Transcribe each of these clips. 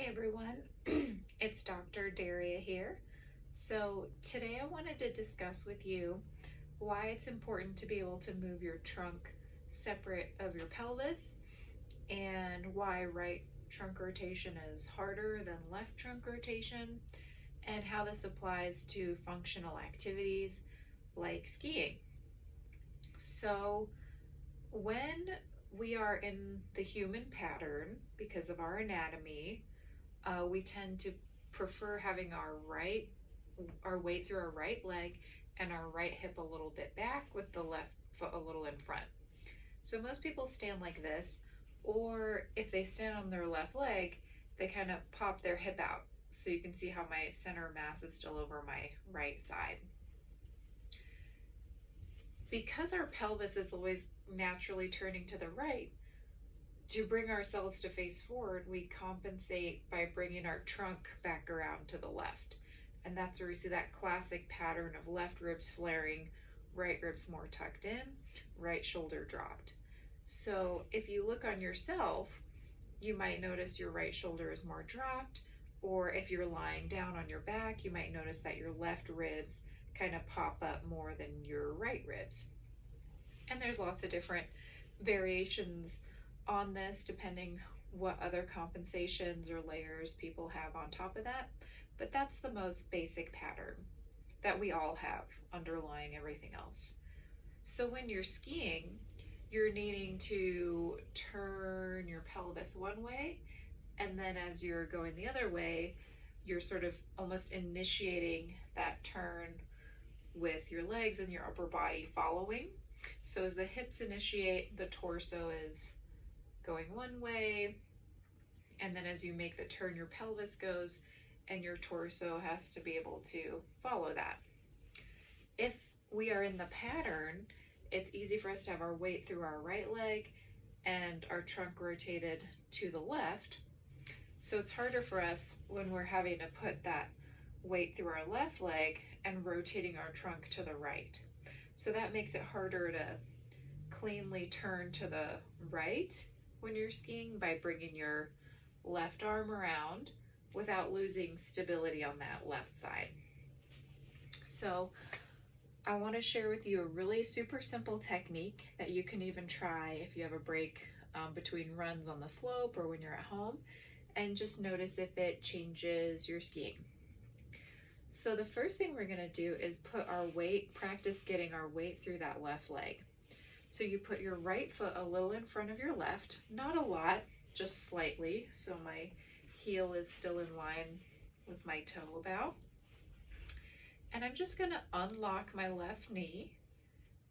everyone, it's Dr. Daria here. So today I wanted to discuss with you why it's important to be able to move your trunk separate of your pelvis and why right trunk rotation is harder than left trunk rotation and how this applies to functional activities like skiing. So when we are in the human pattern, because of our anatomy, we tend to prefer having our weight through our right leg and our right hip a little bit back with the left foot a little in front. So most people stand like this, or if they stand on their left leg, they kind of pop their hip out. So you can see how my center of mass is still over my right side. Because our pelvis is always naturally turning to the right, to bring ourselves to face forward, we compensate by bringing our trunk back around to the left. And that's where we see that classic pattern of left ribs flaring, right ribs more tucked in, right shoulder dropped. So if you look on yourself, you might notice your right shoulder is more dropped, or if you're lying down on your back, you might notice that your left ribs kind of pop up more than your right ribs. And there's lots of different variations on this depending what other compensations or layers people have on top of that, but that's the most basic pattern that we all have underlying everything else. So when you're skiing, you're needing to turn your pelvis one way, and then as you're going the other way, you're sort of almost initiating that turn with your legs and your upper body following. So as the hips initiate, the torso is going one way, and then as you make the turn, your pelvis goes and your torso has to be able to follow that. If we are in the pattern, it's easy for us to have our weight through our right leg and our trunk rotated to the left. So it's harder for us when we're having to put that weight through our left leg and rotating our trunk to the right. So that makes it harder to cleanly turn to the right when you're skiing by bringing your left arm around without losing stability on that left side. So I want to share with you a really super simple technique that you can even try if you have a break between runs on the slope or when you're at home, and just notice if it changes your skiing. So the first thing we're going to do is practice getting our weight through that left leg. So you put your right foot a little in front of your left, not a lot, just slightly, so my heel is still in line with my toe about. And I'm just going to unlock my left knee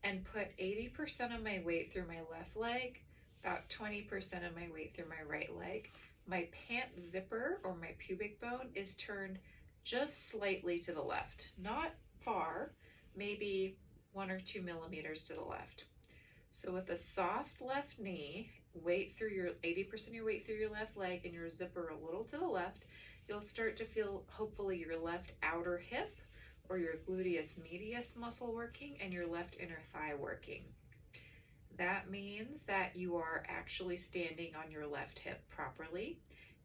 and put 80% of my weight through my left leg, about 20% of my weight through my right leg. My pant zipper or my pubic bone is turned just slightly to the left, not far, maybe 1 or 2 millimeters to the left. So with a soft left knee, 80% of your weight through your left leg and your zipper a little to the left, you'll start to feel hopefully your left outer hip or your gluteus medius muscle working and your left inner thigh working. That means that you are actually standing on your left hip properly.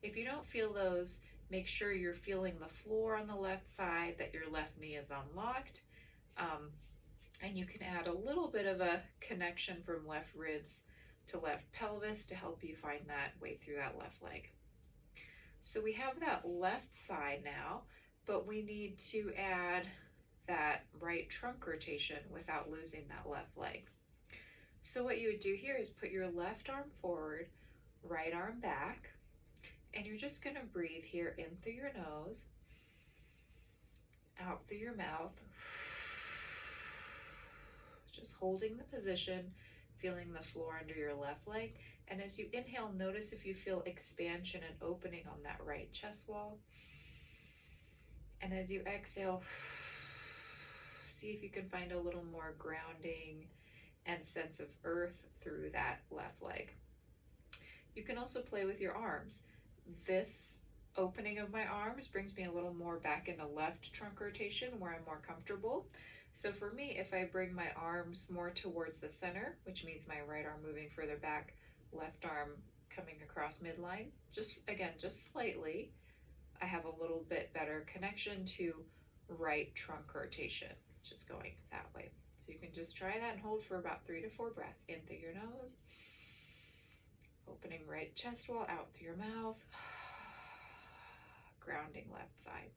If you don't feel those, make sure you're feeling the floor on the left side, that your left knee is unlocked. And you can add a little bit of a connection from left ribs to left pelvis to help you find that weight through that left leg. So we have that left side now, but we need to add that right trunk rotation without losing that left leg. So what you would do here is put your left arm forward, right arm back, and you're just going to breathe here in through your nose, out through your mouth, just holding the position, feeling the floor under your left leg. And as you inhale, notice if you feel expansion and opening on that right chest wall. And as you exhale, see if you can find a little more grounding and sense of earth through that left leg. You can also play with your arms. This opening of my arms brings me a little more back into left trunk rotation where I'm more comfortable. So for me, if I bring my arms more towards the center, which means my right arm moving further back, left arm coming across midline. Just again, just slightly. I have a little bit better connection to right trunk rotation, which is going that way. So you can just try that and hold for about 3 to 4 breaths. In through your nose, opening right chest wall, out through your mouth, grounding left side.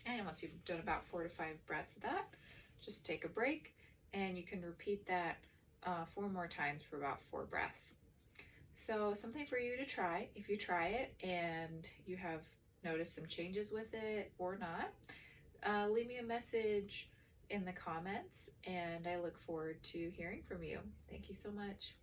And once you've done about 4 to 5 breaths of that, just take a break, and you can repeat that 4 more times for about 4 breaths. So something for you to try. If you try it and you have noticed some changes with it or not, leave me a message in the comments, and I look forward to hearing from you. Thank you so much.